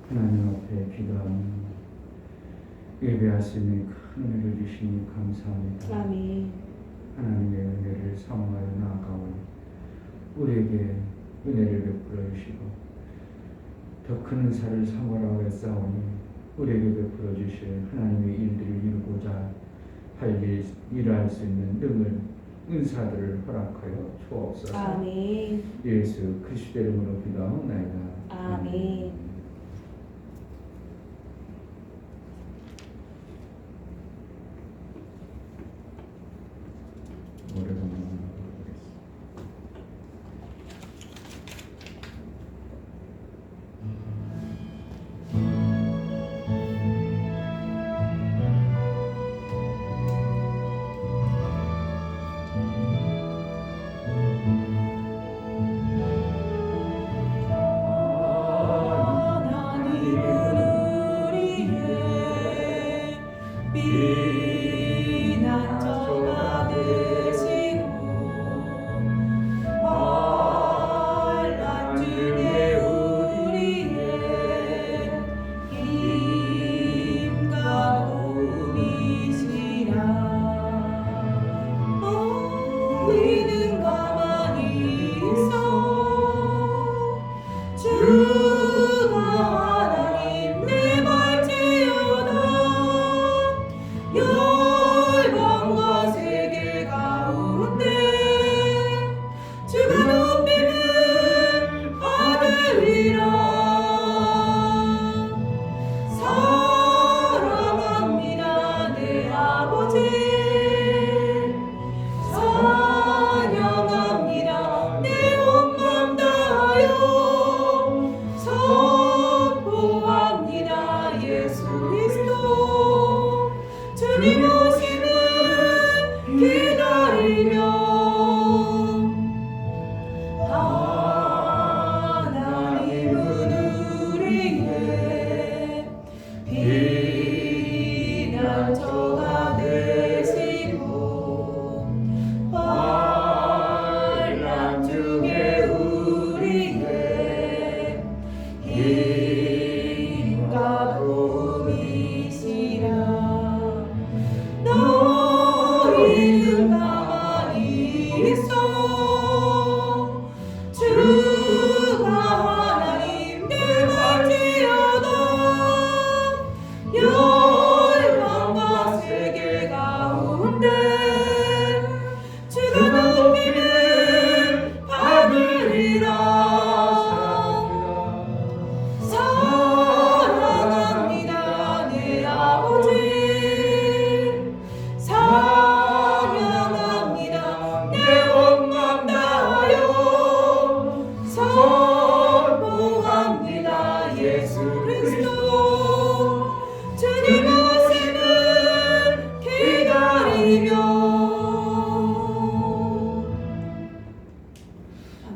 하나님 앞에 기도하며 예배할 수 있는 큰 은혜를 주시니 감사합니다. 아멘. 하나님의 은혜를 사모하여 나아가오니 우리에게 은혜를 베풀어 주시고 더 큰 은사를 사모하라 하였사오니 우리에게 베풀어 주실 하나님의 일들을 이루고자 일을 할 수 있는 능을 은사들을 허락하여 주옵소서. 아멘. 예수 그리스도의 이름으로 기도하옵나이다. 아멘.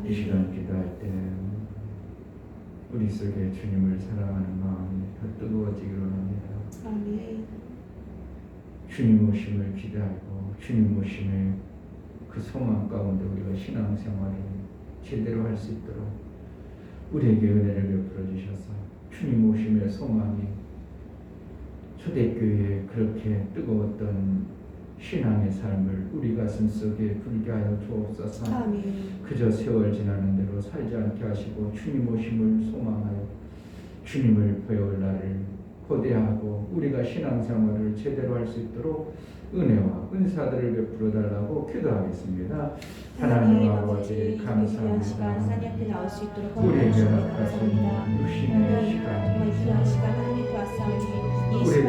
이 시간 기도할 때 우리 속에 주님을 사랑하는 마음이 더 뜨거워지기를 원합니다. 아멘. 주님 오심을 기대하고 주님 오심의 그 소망 가운데 우리가 신앙생활을 제대로 할 수 있도록 우리에게 은혜를 베풀어 주셔서 주님 오심의 소망이 초대교회에 그렇게 뜨거웠던 신앙의 삶을 우리 가슴 속에 불게 하여 주옵소서. 아멘. 그저 세월 지나는 대로 살지 않게 하시고 주님 오심을 소망하여 주님을 배울 날을 고대하고 우리가 신앙생활을 제대로 할 수 있도록 은혜와 은사들을 베풀어 달라고 기도하겠습니다. 하나님 아버지 감사합니다. 우리에게 허락하신 육신의 시간, 우리에게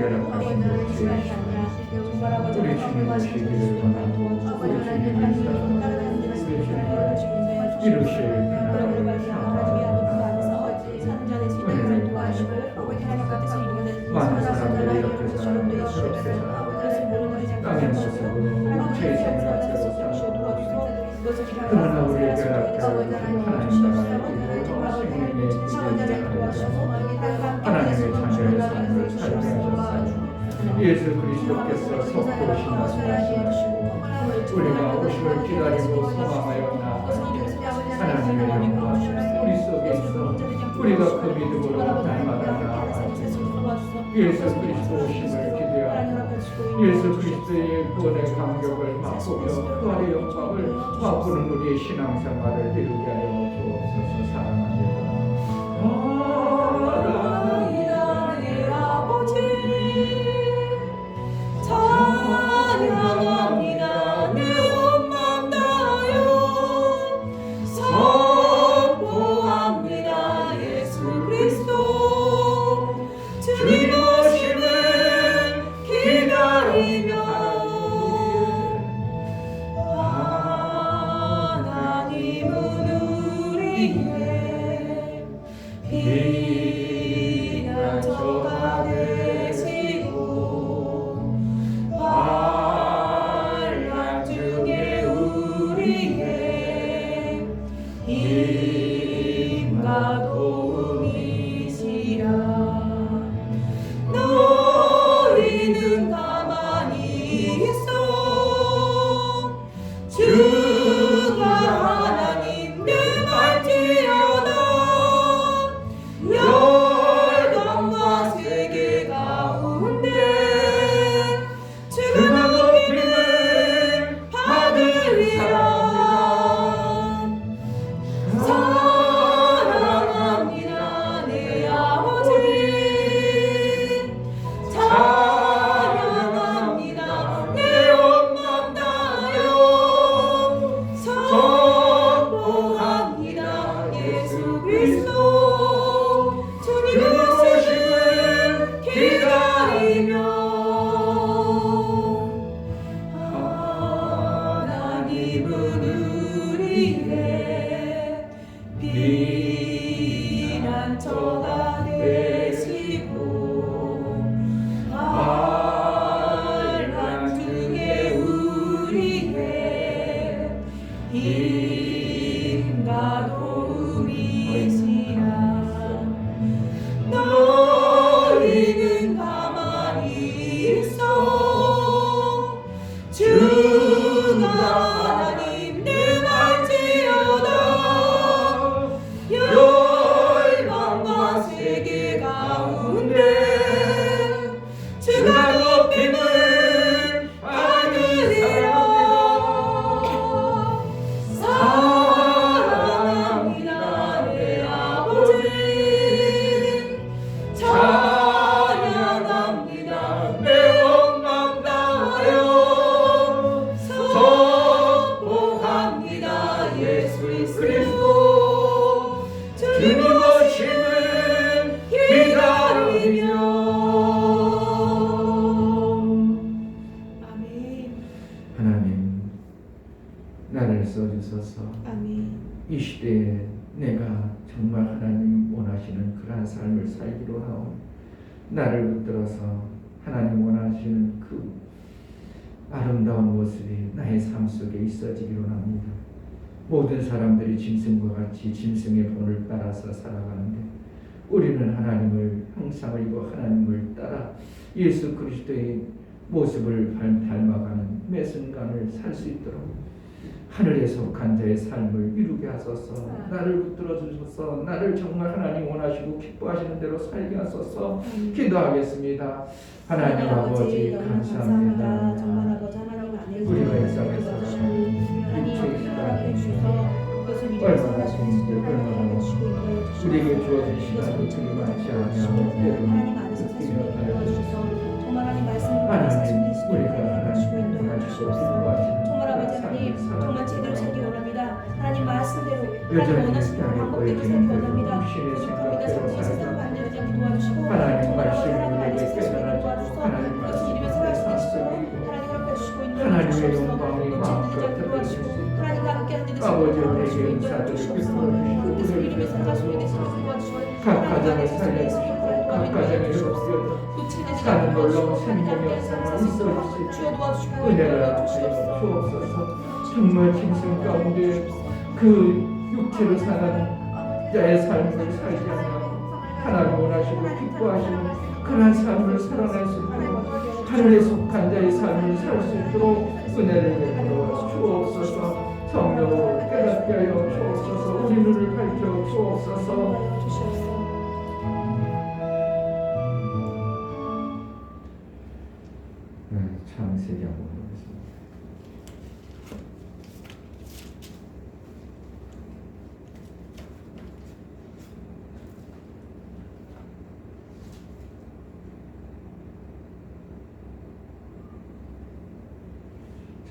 허락하신 육신의 시간, 우리 주님 오시기를 원하고 우리 주님의 사랑을 우리 주님을 이루실 그날을 사랑합니다. 은혜를 많은 사람들이 이렇게 살아가며 새롭게 살아가고 땅의 모습으로 육체의 생활을 새로 살아가고 그러나 우리에게 허락하신 하나님 나라의 이루어 생명의 이루어지게 하여 하나님의 자녀의 삶을 살게 하셨사오니 예수 그리스도께서 속고 신하시고 우리가 오심을 기다리고 소망하여 나아가 하나님의 영광 우리 속에 있어 우리가 그 믿음으로 날마다 예수 그리스도 오심을 기대하며 예수 그리스도의 구원의 감격을 맛보며 그 안의 영광을 맛보는 우리의 신앙생활을 이루게 하여 주옵소서. 사랑합니다. 이 시대에 내가 정말 하나님 원하시는 그러한 삶을 살기로 하오. 나를 붙들어서 하나님 원하시는 그 아름다운 모습이 나의 삶 속에 있어지기로 합니다. 모든 사람들이 짐승과 같이 짐승의 본을 따라서 살아가는데 우리는 하나님을 형상을 입어 하나님을 따라 예수 그리스도의 모습을 닮아가는 매 순간을 살 수 있도록 하늘에 속한 자의 삶을 이루게 하소서. 나를 붙들어 주소서. 나를 정말 하나님 원하시고 기뻐하시는 대로 살게 하소서. 기도하겠습니다. 하나님 아버지 감사합니다. 우리가 이 땅에 살아가는 육체의 시간이 얼마나 힘들고 얼마나 우리에게 주어진 시간이 그리 많지 않으며 때로는 느끼며 달려주소서. 하나님 우리가 하나님 원하시고 기뻐하시는 정말 제대로 살기 원합니다. 하나님 말씀대로 여전히 원하시는 방법대로 살기 원합니다. 그렇습니다. 세상 반대되지 않게 도와주시고 하나님 말씀을 하나님 깨달아주시고 하나님 말씀을 살아갈 수 살수 있도록 하나님 허락해 주시고 있는 하나님의 영광이 마음껏 도와주시고 하나님과 함께 하는 데서 아버지 우리에게 은사들을 그 뜻을 이루며 살아갈 수 있는 데서 도와주시고 각 가정을 살려주시고 각 가정에 없어도 사는 놀라운 생명의 역사가 있어주시고 주여 도와주시고 은혜를 하여 주옵소서. 정말 짐승 가운데 그 육체로 사는 자의 삶을 살지 않으며 하나님 원하시고 기뻐하시는 그러한 삶을 살아낼 수 있도록 하늘에 속한 자의 삶을 살 수 있도록 은혜를 베풀어 주옵소서. 성령으로 깨닫게 하여 주옵소서. 우리 눈을 밝혀 주옵소서.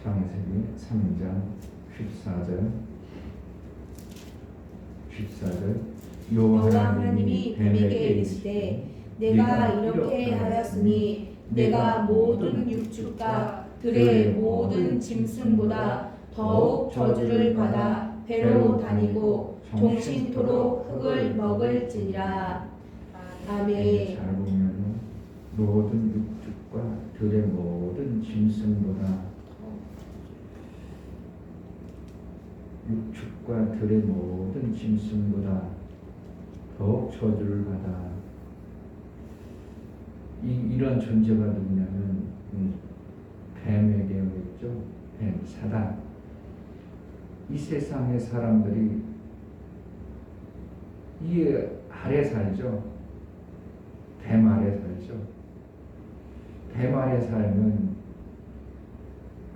창세기 3장 14절 여호와 하나님이 뱀에게 이르시되 내가 이렇게 하였으니 내가 모든 육축과 들의 모든 짐승보다 더욱 저주를 받아 배로 다니고 종신토록 흙을 먹을지니라. 아멘. 잘 보면 모든 육축과 들의 모든 짐승보다 육축과 들의 모든 짐승보다 더욱 저주를 받아. 이런 존재가 누구냐면 뱀에게 있죠. 뱀, 사단. 이 세상의 사람들이 이 아래 살죠. 뱀 아래 살죠. 뱀 아래 살면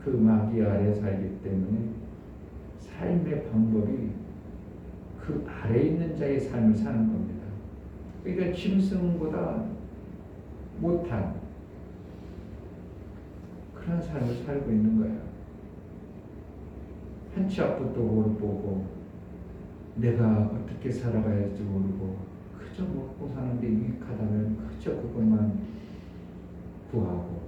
그 마귀 아래 살기 때문에 삶의 방법이 그 아래 있는 자의 삶을 사는 겁니다. 그러니까 짐승보다 못한 그런 삶을 살고 있는 거예요. 한 치 앞도 모르고 내가 어떻게 살아가야 할지 모르고 그저 먹고 사는데 유익하다면 그저 그것만 구하고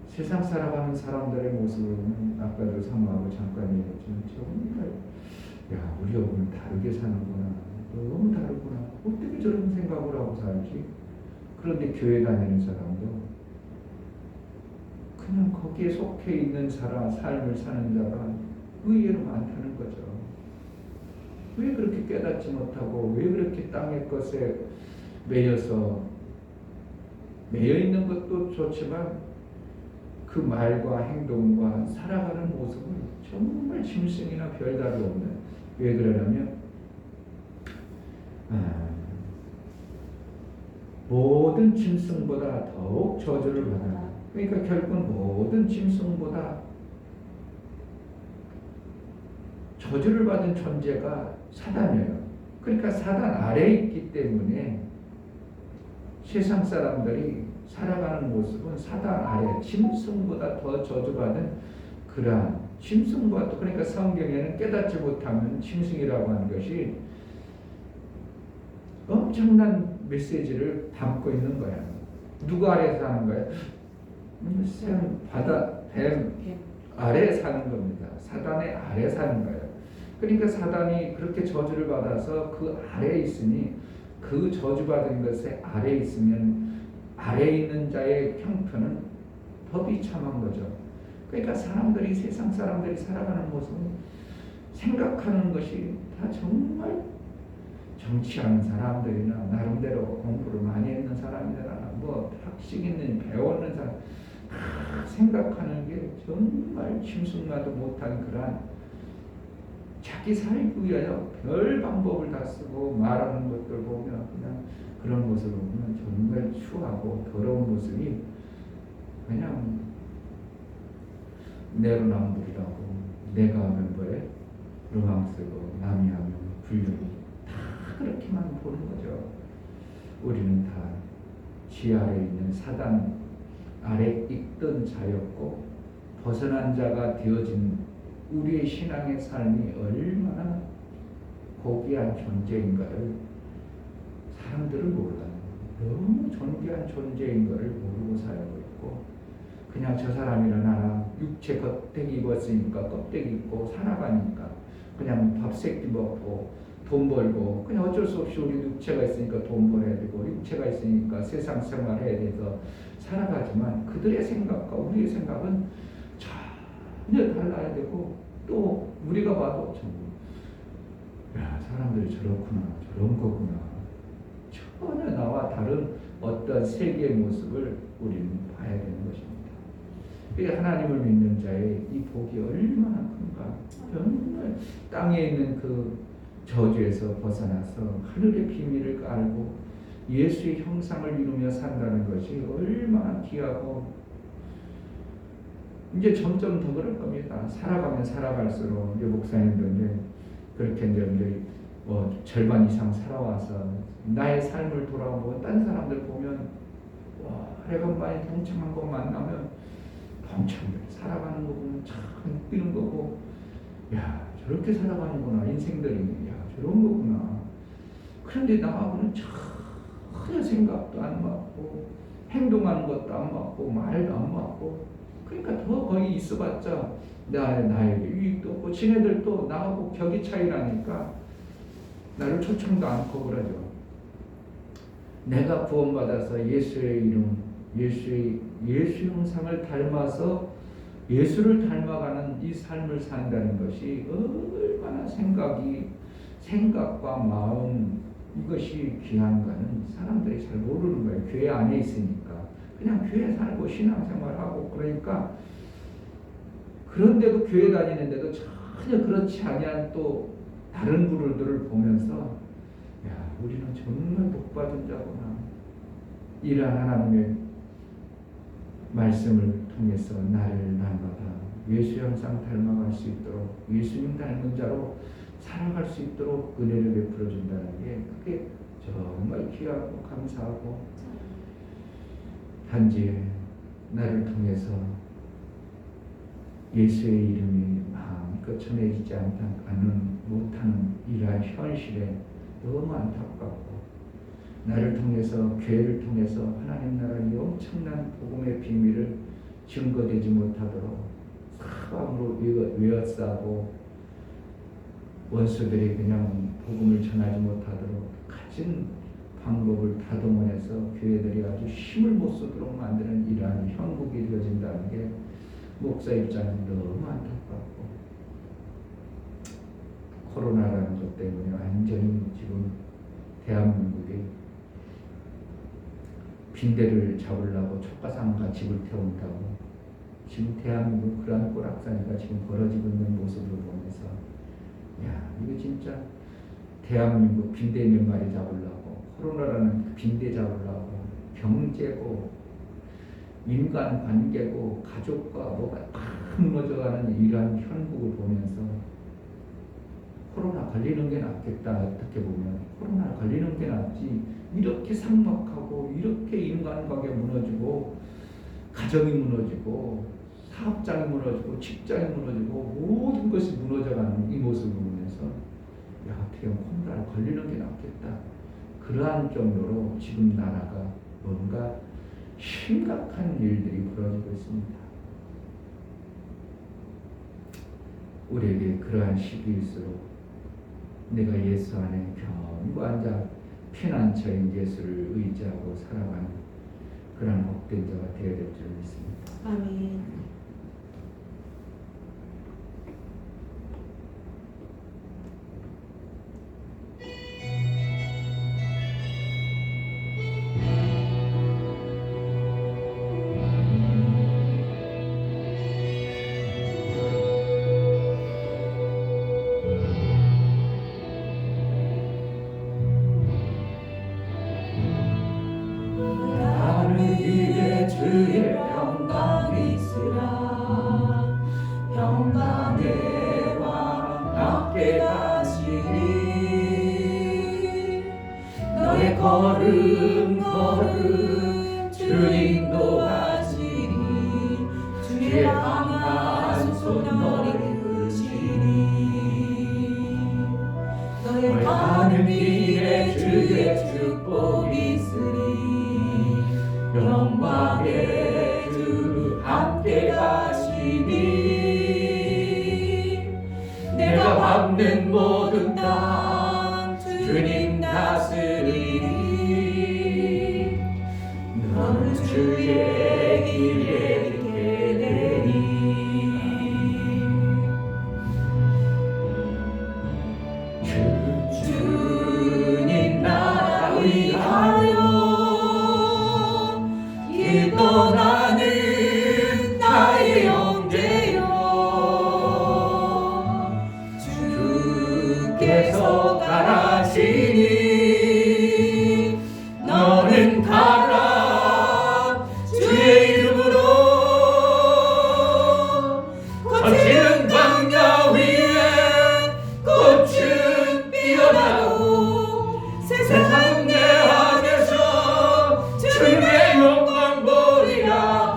세상 살아가는 사람들의 모습을 보면 아까도 사모하고 잠깐 얘기했지만 정말 야 우리하고는 다르게 사는구나 너무 다르구나 어떻게 저런 생각을 하고 살지. 그런데 교회 다니는 사람도 그냥 거기에 속해 있는 삶을 사는 자가 의외로 많다는 거죠. 왜 그렇게 깨닫지 못하고 왜 그렇게 땅의 것에 매여 있는 것도 좋지만 그 말과 행동과 살아가는 모습은 정말 짐승이나 별다름 없는. 왜 그러냐면 모든 짐승보다 더욱 저주를 받아. 그러니까 결국은 모든 짐승보다 저주를 받은 존재가 사단이에요. 그러니까 사단 아래에 있기 때문에 세상 사람들이 살아가는 모습은 사단 아래 짐승보다 더 저주받은 그러한 짐승과 또 그러니까 성경에는 깨닫지 못하면 짐승이라고 하는 것이 엄청난 메시지를 담고 있는 거야. 누구 아래 사는 거야? 바다 뱀 아래 사는 겁니다. 사단의 아래 사는 거예요. 그러니까 사단이 그렇게 저주를 받아서 그 아래에 있으니 그 저주받은 것에 아래에 있으면 아래에 있는 자의 형편은 더 비참한 거죠. 그러니까 사람들이 세상 사람들이 살아가는 모습은 생각하는 것이 다 정말 정치하는 사람들이나 나름대로 공부를 많이 했는 사람이나 뭐 학식 있는 배웠는 사람 생각하는 게 정말 짐승마도 못한 그러한 자기 살기 위하여 별 방법을 다 쓰고 말하는 것들 보면 그냥 그런 모습을 보면 정말 추하고 더러운 모습이 그냥 내로남불이라고 내가 하면 뭐래? 로망스고 남이 하면 불륜이 다 그렇게만 보는 거죠. 우리는 다 지 아래에 있는 사단 아래 있던 자였고 벗어난 자가 되어진 우리의 신앙의 삶이 얼마나 고귀한 존재인가를 사람들은 몰라요. 너무 존귀한 존재인 것을 모르고 살고 있고 그냥 저 사람이랑 나랑 육체 겉대기 입었으니까 껍데기 입고 살아가니까 그냥 밥 세끼 먹고 돈 벌고 그냥 어쩔 수 없이 우리 육체가 있으니까 돈 벌어야 되고 육체가 있으니까 세상 생활해야 돼서 살아가지만 그들의 생각과 우리의 생각은 전혀 달라야 되고 또 우리가 봐도 야 사람들이 저렇구나 저런 거구나 전혀 나와 다른 어떤 세계의 모습을 우리는 봐야 되는 것입니다. 하나님을 믿는 자의 이 복이 얼마나 큰가. 정말 땅에 있는 그 저주에서 벗어나서 하늘의 비밀을 알고 예수의 형상을 이루며 산다는 것이 얼마나 귀하고 이제 점점 더 그럴 겁니다. 살아가면 살아갈수록 이제 목사님도 이제 그렇게 이제 뭐 절반 이상 살아와서 나의 삶을 돌아보고 딴 사람들 보면 와, 오래간만에 동창한 거 만나면 동창들 살아가는 거 보면 참 웃기는 거고, 야 저렇게 살아가는구나 인생들이, 야 저런 거구나. 그런데 나하고는 전혀 생각도 안 맞고 행동하는 것도 안 맞고 말도 안 맞고, 그러니까 더 거기 있어봤자 나에게 유익도 없고 지네들도 나하고 격이 차이 나니까 나를 초청도 않고 그러죠. 내가 구원받아서 예수의 이름, 예수 형상을 닮아서 예수를 닮아가는 이 삶을 산다는 것이 얼마나 생각과 마음, 이것이 귀한가는 사람들이 잘 모르는 거예요. 교회 안에 있으니까 그냥 교회 살고 신앙생활하고, 그러니까 그런데도 교회 다니는데도 전혀 그렇지 아니한 또 다른 부류들을 보면서, 야 우리는 정말 복받은 자구나. 이러한 하나님의 말씀을 통해서 나를 날마다 예수 형상 닮아갈 수 있도록, 예수님 닮은 자로 살아갈 수 있도록 은혜를 베풀어 준다는 게, 그게 정말 귀하고 감사하고, 단지 나를 통해서 예수의 이름이 마음껏 전해지지 못하는 이러한 현실에 너무 안타깝고, 나를 통해서, 교회를 통해서 하나님 나라의 엄청난 복음의 비밀을 증거되지 못하도록 사방으로 외워싸고, 원수들이 그냥 복음을 전하지 못하도록 가진 방법을 다 동원해서 교회들이 아주 힘을 못 쓰도록 만드는 이러한 형국이 되어진다는 게 목사 입장은 너무 안타깝고, 코로나라는 것 때문에 완전히 지금 대한민국이 빈대를 잡으려고 촉가상과 집을 태운다고, 지금 대한민국 그러한 꼬락사니가 지금 벌어지고 있는 모습을 보면서, 야 이거 진짜 대한민국 빈대 몇 마리 잡으려고, 코로나라는 빈대 잡으려고 경제고 인간관계고 가족과 뭐가 다 무너져가는 이러한 현국을 보면서 코로나 걸리는 게 낫겠다. 어떻게 보면 코로나 걸리는 게 낫지, 이렇게 삭막하고 이렇게 인간관계 무너지고 가정이 무너지고 사업장이 무너지고 직장이 무너지고 모든 것이 무너져가는 이 모습을 보면서, 야 어떻게 보면 코로나 걸리는 게 낫겠다. 그러한 정도로 지금 나라가 뭔가 심각한 일들이 벌어지고 있습니다. 우리에게 그러한 시기일수록 내가 예수 안에 견고 앉아 피난처인 예수를 의지하고 살아가는 그런 복된 자가 되어야 될 줄 믿습니다. 아멘. 주의 평강이 있으라. 평강의 왕 함께 가시니 너의 걸음 주님도 하시니 주의 강한 손 너를 이끄시니 너의 가는 길에 주의 축복이 있으니 영광의 주 함께 가시니 내가 밟는 모든 땅 주님 다스리니 너는 주의 길에 있게 되니 주님 나라 위하여 떠나는 나의 형제여 주께서 가라시니 너는 가라 주의 이름으로 거치는 광야 위에 꽃은 피어나고 세상 내 안에서 주님의 영광 보리라.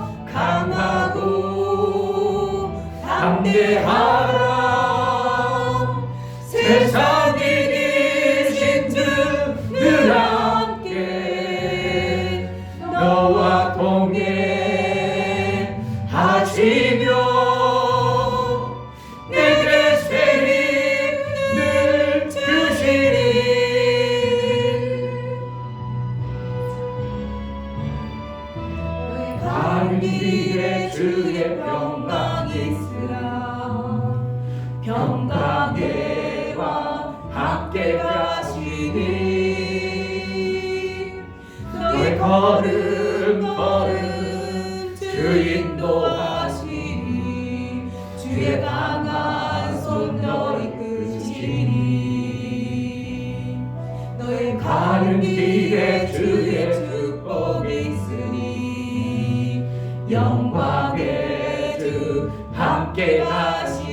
주의 평강이 있으라. 평강에와 함께 가시니 너의 걸음 걸음 주 인도하시니 주의 강한 손 너를 이끄시니 너의 가는 길에 주의 축복이 있으니 영광의 주 함께 가시니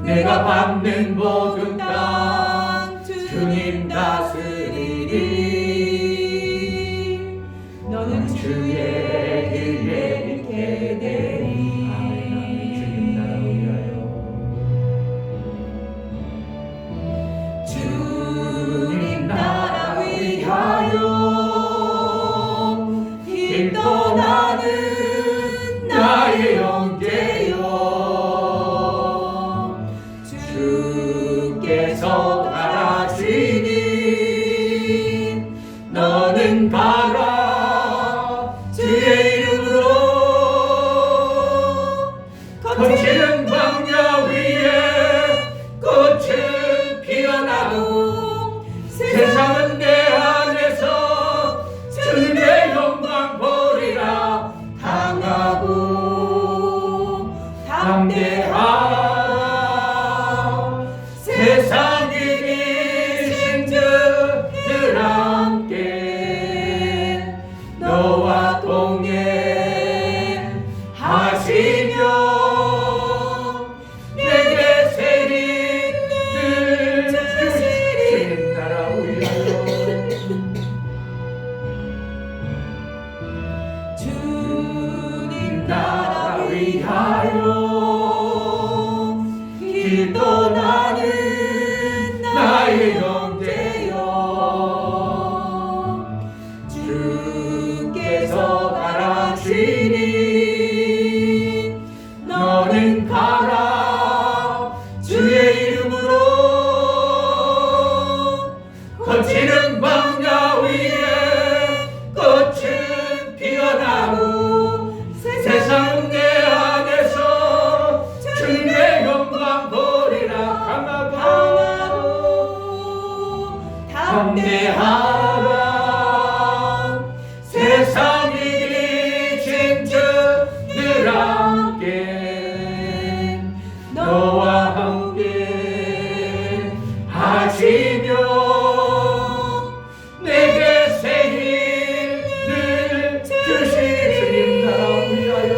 내가 밟는 모든 땅 주님 다스리니 너는 주의 길에 있게 되리. 아멘. 주님 나라 위하여 주님 나라 위하여 길 떠나는 나의 형제여 주께서 가라시니 너는 가라 주의 이름으로 거칠은 광야 위에 꽃은 피어나고 세상은 내 안에서 주님의 영광 보리라. 강하고 담대하라 세상 이기신 주들 함께 너와 동행하시며 내게 세리를 주시리. 나라 위하여 주님 나라 위하여 길 떠나는 나의 형제여 주께서 가라시니 너는 가라 주의 이름으로 거칠은 광야 위에 꽃은 피어나고 세상은 내 안에서 주님의 영광 보리라. 강하고 담대하라 세상 이기신 주들 함께 너와 함께 하시며 내게 새 힘을 주시리. 주님 나라 위하여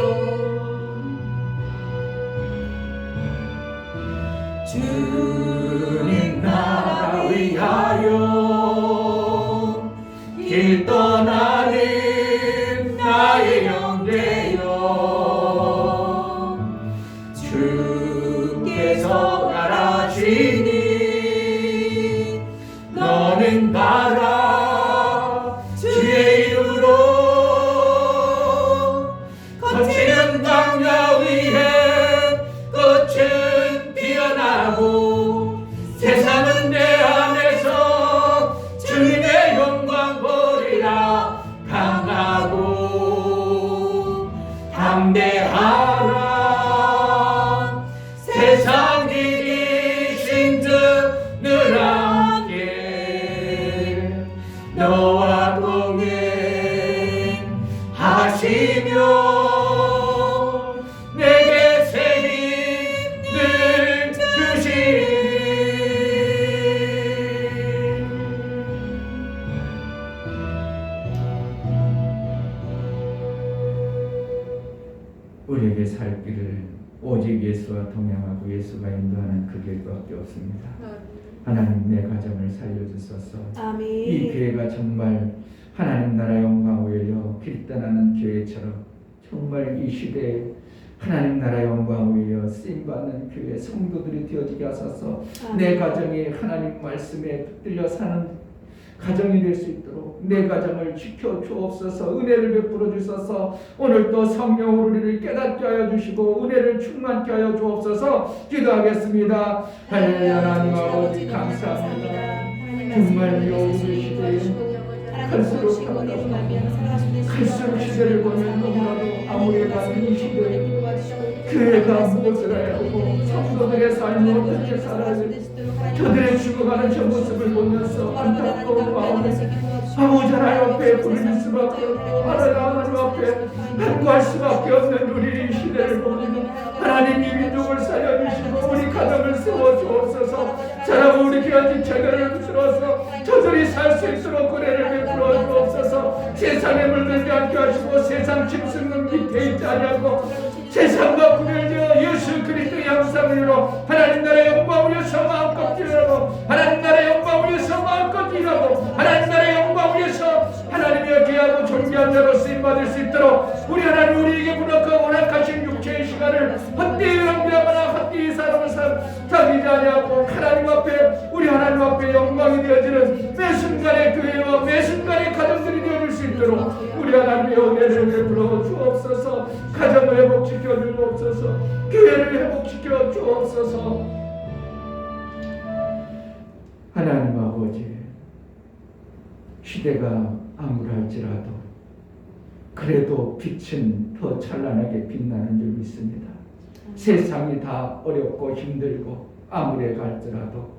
주님 나라 위하여 길 떠나는 나의 형제여 주께서 가라시니 너는 가라 주의 이름으로 거칠은 광야 위에 꽃은 피어나고 세상은 내 안에서 주님의 영광 보리라. 강하고 담대하라 세상 이기신 주들 함께 너와 동행하시며 내게 새 힘을 주시리. 우리에게 살 길을 오직 예수와 동행하고 예수가 인도하는 그 길밖에 없습니다. 하나님 내 가정을 살려주소서. 아멘. 이 교회가 정말 하나님 나라 영광 위하여 길 떠나는 교회처럼 정말 이 시대에 하나님 나라 영광 위하여 쓰임받는 교회 성도들이 되어지게 하소서. 내 가정이 하나님 말씀에 붙들려 사는 가정이 될 수 있도록 내 가정을 지켜 주옵소서. 은혜를 베풀어 주소서. 오늘도 성령으로 우리를 깨닫게 하여 주시고 은혜를 충만케 하여 주옵소서. 기도하겠습니다. 할렐루야. 하나님 아버지 감사합니다. 정말요 우리 시대에 갈수록 시대를 보면 너무나도 암울해가는 이 시대에 교회가 무엇을 해야 하고 성도들의 삶이 어떻게 살아야 되고 저들의 죽어가는 저 모습을 보면서 안타까운 마음에 아버지 하나님 앞에 부르는 수밖에 없고 하나님 앞에 간구할 수밖에 없는 우리 이 시대를 보면 하나님 이 민족을 살려주시고 우리 가정을 세워주옵소서. 자라고 우리 귀한 제대를 들어서 저들이 살 수 있도록 은혜를 베풀어 주옵소서. 세상에 물들지 않게 하시고 세상 짐승은 밑에 있지 아니하고 세상과 구별되어 예수 그리스도의 형상으로 하나님 나라의 영광을 위해서 마음껏 기도하고 하나님 나라의 영광을 위해서 마음껏 기도하고 하나님 나라의 영광을 위해서 하나님의 귀하고 존귀한 자로 쓰임받을 수 있도록 우리 하나님 우리에게 부탁하고 원하신 육체의 시간을 헛되이 낭비하거나 헛되이 사람을 사귀지 아니하고 하나님 앞에 우리 하나님 앞에 영광이 되어지는 매 순간의 교회와 매 순간의 가정들이 되어질 수 있도록 우리 하나님의 은혜를 베풀어 주옵소서. 가정을 회복시켜 주옵소서. 교회를 회복시켜 주옵소서. 하나님 아버지, 시대가 암울할지라도 그래도 빛은 더 찬란하게 빛나는 줄 믿습니다. 세상이 다 어렵고 힘들고 암울해 갈지라도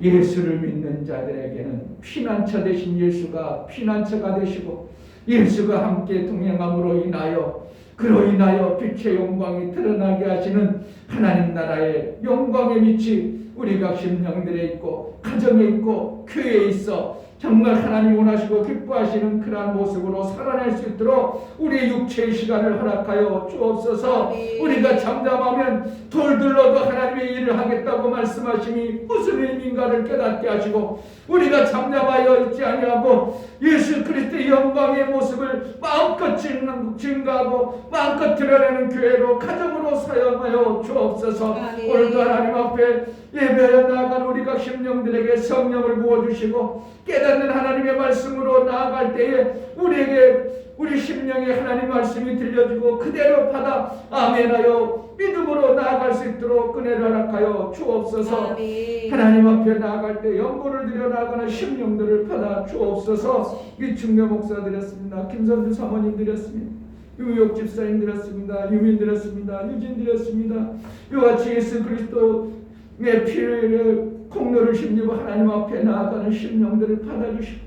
예수를 믿는 자들에게는 피난처 되신 예수가 피난처가 되시고 예수가 함께 동행함으로 인하여 그로 인하여 빛의 영광이 드러나게 하시는 하나님 나라의 영광의 빛이 우리 각 심령들에 있고 가정에 있고 교회에 있어 정말 하나님 원하시고 기뻐하시는 그러한 모습으로 살아낼 수 있도록 우리의 육체의 시간을 허락하여 주옵소서. 우리가 잠잠하면 돌들러도 하나님의 일을 하겠다고 말씀하시니 무슨 의미인가를 깨닫게 하시고 우리가 잠잠하여 있지 아니하고 예수 그리스도의 영광의 모습을 마음껏 증가하고 마음껏 드러내는 교회로 가정으로 사용하여 주옵소서. 오늘도 하나님 앞에 예배하여 나아간 우리 각 심령들에게 성령을 부어주시고 깨닫는 하나님의 말씀으로 나아갈 때에 우리에게 우리 심령에 하나님 말씀이 들려주고 그대로 받아 아멘하여 믿음으로 나아갈 수 있도록 은혜를 허락하여 주옵소서. 하나님 앞에 나아갈 때 연고를 드려 나아가는 심령들을 받아 주옵소서. 이충녀 목사 드렸습니다. 김선주 사모님 드렸습니다. 유yok 집사님 드렸습니다. 유민 드렸습니다. 유진 드렸습니다. 이와 예수 그리스도의 피를 공로를 힘입어 하나님 앞에 나아가는 심령들을 받아주시고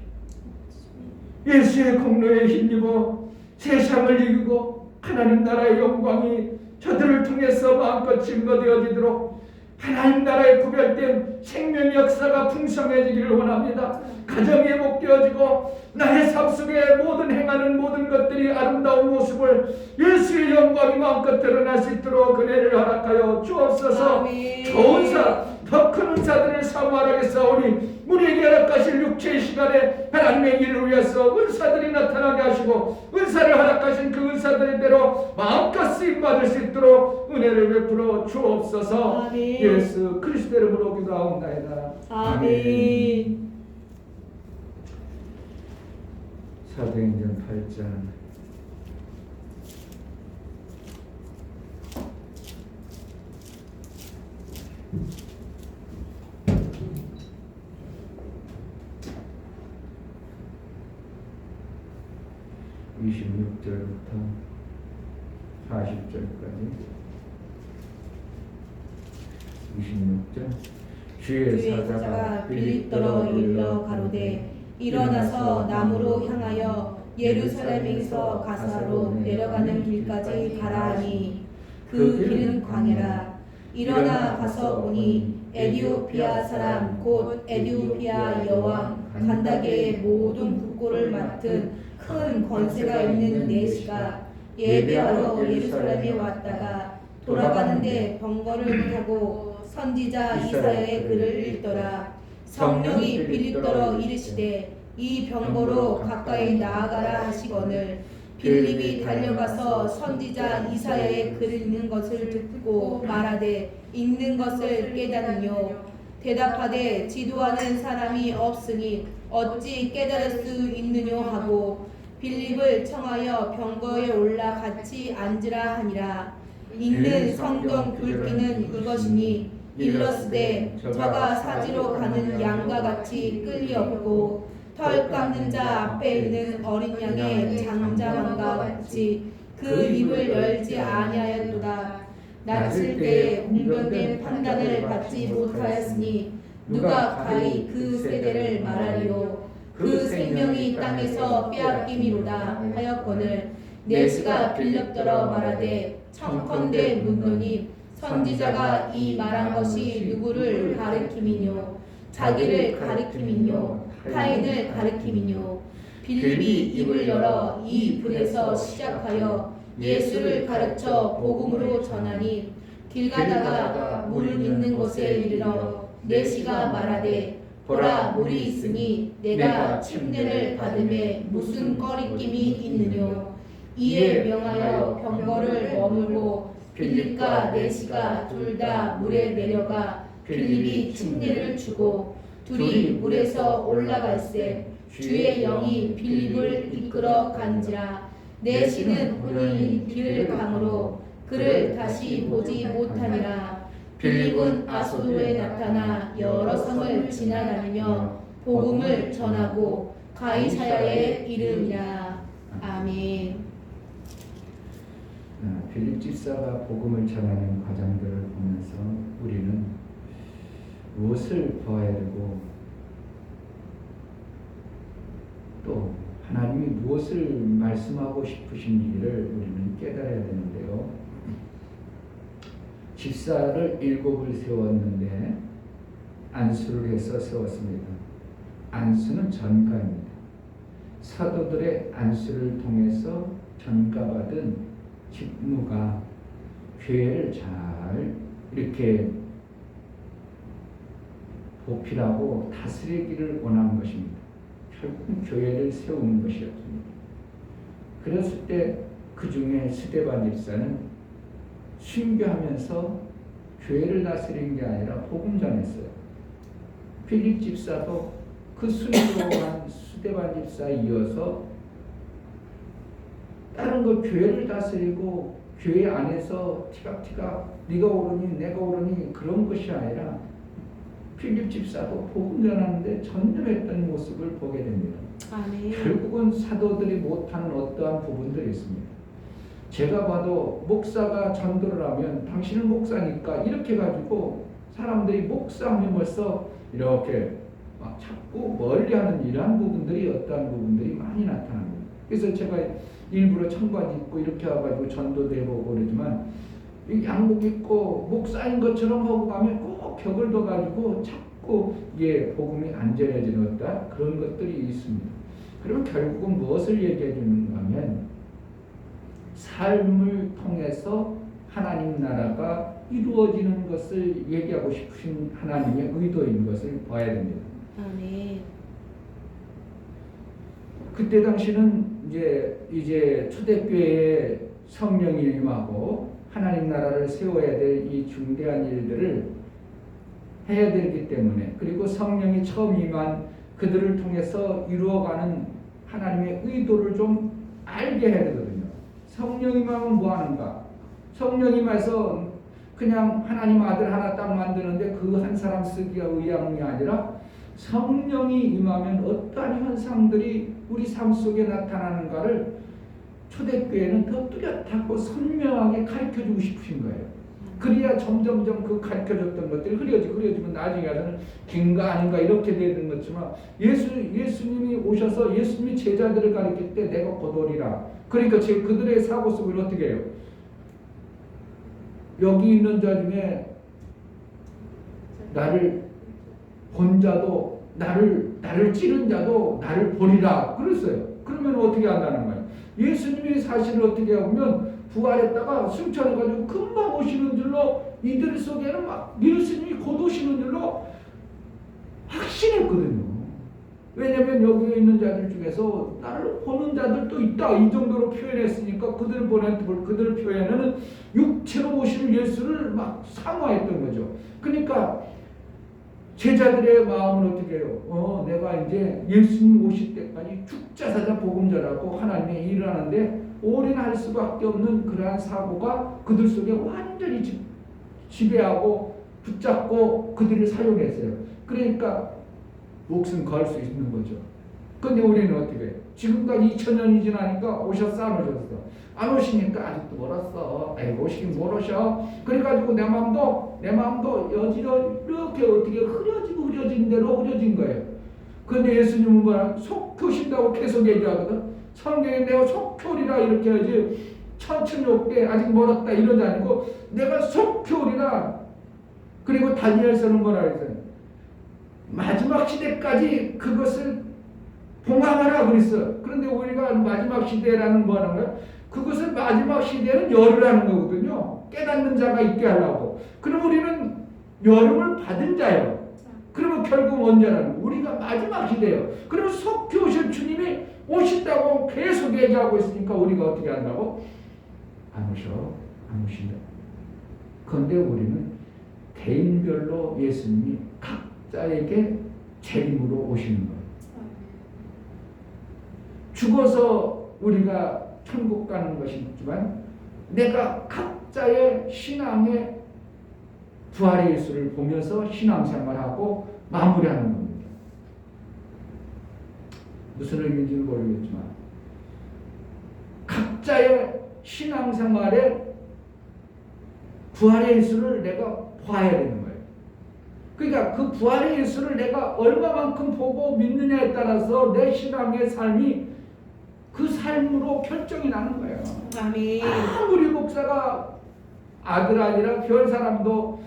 예수의 공로에 힘입어 세상을 이기고 하나님 나라의 영광이 저들을 통해서 마음껏 증거되어지도록 하나님 나라의 구별된 생명 역사가 풍성해지기를 원합니다. 가정이 회복되어지고 나의 삶 속에 모든 행하는 모든 것들이 아름다운 모습을 예수의 영광이 마음껏 드러날 수 있도록 은혜를 허락하여 주옵소서. 좋은 사 더 큰 은사들을 사모하라겠사오니 우리에게 허락하실 육체의 시간에 하나님의 일을 위해서 은사들이 나타나게 하시고 은사를 허락하신 그 은사들대로 마음껏 쓰임받을 수 있도록 은혜를 베풀어 주옵소서. 예수 그리스도 이름으로 기도하옵나이다. 아멘. 사도행전 8장 26절부터 40절까지 26절 주의 사자가 빌립더로 일러 가로되 일어나서 남으로 향하여 예루살렘에서 가사로 내려가는 길까지 가라 하니 그 길은 광야라. 일어나 가서 보니 에디오피아 사람 곧 에디오피아 여왕 간다게의 모든 국고를 맡은 큰 권세가 있는 내시가 예배하러 예루살렘에 왔다가 돌아가는데 병거를 타고 선지자 이사야의 글을 읽더라. 성령이 빌립더러 이르시되 이 병거로 가까이 나아가라 하시거늘 빌립이 달려가서 선지자 이사야의 글 읽는 것을 듣고 말하되 읽는 것을 깨닫느뇨. 대답하되 지도하는 사람이 없으니 어찌 깨달을 수 있느뇨 하고 빌립을 청하여 병거에 올라 같이 앉으라 하니라. 읽는 성경 글귀는 이것이니 일러스되 저가 사지로 가는 양과 같이 끌리었고 털 깎는 자 앞에 있는 어린 양의 장자만과 같이 그 입을 열지 아니하였도다. 낮을 때에 훈련된 판단을 받지 못하였으니 누가 가히 그 세대를 말하리요. 그 생명이 땅에서 빼앗김이로다 하였거늘 내시가 빌렵더러 말하되 청컨대 묻노니 선지자가 이 말한 것이 누구를 가리킴이뇨 자기를 가리킴이뇨 타인을 가리킴이뇨. 빌립이 입을 열어 이 불에서 시작하여 예수를 가르쳐 복음으로 전하니 길 가다가 물 있는 곳에 이르러 내시가 말하되 보라 물이 있으니 내가 침례를 받음에 무슨 꺼리낌이 있느뇨. 이에 명하여 병거를 머물고 빌립과 내시가 둘 다 물에 내려가 빌립이 침례를 주고 둘이 물에서 올라갈새 주의 영이 빌립을 이끌어 간지라. 내시는 혼이 길을 가므로 그를 다시 보지 못하니라. 빌립은 아소도에 나타나 여러 성을 지나다니며 복음을 전하고 가이사야에 이르니라. 아멘. 빌립 집사가 복음을 전하는 과정들을 보면서 우리는 무엇을 보아야 되고 또 하나님이 무엇을 말씀하고 싶으신지를 우리는 깨달아야 되는데요. 집사를 7을 세웠는데 안수를 해서 세웠습니다. 안수는 전가입니다. 사도들의 안수를 통해서 전가받은 직무가 교회를 잘 이렇게 보필하고 다스리기를 원하는 것입니다. 결국 교회를 세우는 것이었습니다. 그랬을 때 그 중에 스데반 집사는 순교하면서 교회를 다스린 게 아니라 복음 전했어요. 필립 집사도 그 순교한 스데반 집사에 이어서 다른 거 교회를 다스리고 교회 안에서 티각티각 네가 옳으니 내가 옳으니 그런 것이 아니라 필립 집사도 복음 전하는데 전념했던 모습을 보게 됩니다. 아멘. 결국은 사도들이 못하는 어떠한 부분들이 있습니다. 제가 봐도 목사가 전도를 하면 당신은 목사니까 이렇게 가지고 사람들이 목사하면 벌써 이렇게 막 자꾸 멀리하는 이러한 부분들이 어떠한 부분들이 많이 나타납니다. 그래서 제가 일부러 청바지 입고 이렇게 와가지고 전도도 해보고 그러지만 양복 입고 목사인 것처럼 하고 가면 꼭 벽을 둬가지고 자꾸 이게 복음이 안 전해지는 어떤 그런 것들이 있습니다. 그러면 결국은 무엇을 얘기해 주는가 하면 삶을 통해서 하나님 나라가 이루어지는 것을 얘기하고 싶으신 하나님의 의도인 것을 봐야 됩니다. 아멘. 그때 당시는 이제 초대교회에 성령이 임하고 하나님 나라를 세워야 될 이 중대한 일들을 해야 되기 때문에 그리고 성령이 처음 임한 그들을 통해서 이루어가는 하나님의 의도를 좀 알게 해야 되거든요. 성령 임하면 뭐 하는가? 성령 임해서 그냥 하나님 아들 하나 딱 만드는데 그 한 사람 쓰기가 의향이 아니라 성령이 임하면 어떠한 현상들이 우리 삶 속에 나타나는가를 초대교회는 더 뚜렷하고 선명하게 가르쳐주고 싶으신 거예요. 그래야 점점점 그 가르쳐줬던 것들이 흐려지면 나중에 가서는 긴가 아닌가 이렇게 되는 것지만 예수님이 오셔서 예수님이 제자들을 가르칠 때 내가 곧 오리라. 그러니까 그들의 사고 속을 어떻게 해요? 여기 있는 자 중에 나를 본 자도 나를 찌른 자도 나를 보리라 그랬어요. 그러면 어떻게 한다는 거예요? 예수님이 사실을 어떻게 하면 부활했다가 승천해가지고 금방 오시는 줄로 이들 속에는 막 예수님이 곧 오시는 줄로 확신했거든요. 왜냐하면 여기 있는 자들 중에서 나를 보는 자들도 있다 이 정도로 표현했으니까 그들 표현에는 육체로 오시는 예수를 막 상호했던 거죠. 그러니까 제자들의 마음은 어떻게 해요? 내가 이제 예수님 오실 때까지 죽자사자 복음 전하고 하나님의 일을 하는데 올인할 수밖에 없는 그러한 사고가 그들 속에 완전히 지배하고 붙잡고 그들을 사용했어요. 그러니까 목숨 걸 수 있는 거죠. 근데 우리는 어떻게 해? 지금까지 2000년이 지나니까 오셨어 안 오셨어? 안 오시니까 아직도 멀었어. 아이 오시긴 못 오셔. 그래가지고 내 마음도 여지러 이렇게 어떻게 흐려진 대로 흐려진 거예요. 근데 예수님은 뭐라 속효신다고 계속 얘기하거든. 성경에 내가 속효리라 이렇게 하지 천천히올게 아직 멀었다 이러지 않고 내가 속효리라. 그리고 다니엘서는 뭐라 그랬어요? 마지막 시대까지 그것을 봉합하라 그랬어. 그런데 우리가 마지막 시대라는 뭐 하는 거야? 그것을 마지막 시대는 열이라는 거거든요. 깨닫는 자가 있게 하려고. 그럼 우리는 열음을 받은 자예요. 그러면 결국 언제라는 우리가 마지막 시대예요. 그럼 속히 오실 주님이 오신다고 계속 얘기하고 있으니까 우리가 어떻게 한다고? 안 오신다. 그런데 우리는 개인별로 예수님이 각자에게 재림으로 오시는 거예요. 죽어서 우리가 천국 가는 것이 있지만 내가 각자의 신앙의 부활의 예수를 보면서 신앙생활하고 마무리하는 겁니다. 무슨 의미인지는 모르겠지만 각자의 신앙생활의 부활의 예수를 내가 봐야 되는 거예요. 그러니까 그 부활의 예수를 내가 얼마만큼 보고 믿느냐에 따라서 내 신앙의 삶이 그 삶으로 결정이 나는 거예요. 아멘. 아무리 목사가 아들 아니라 별 사람도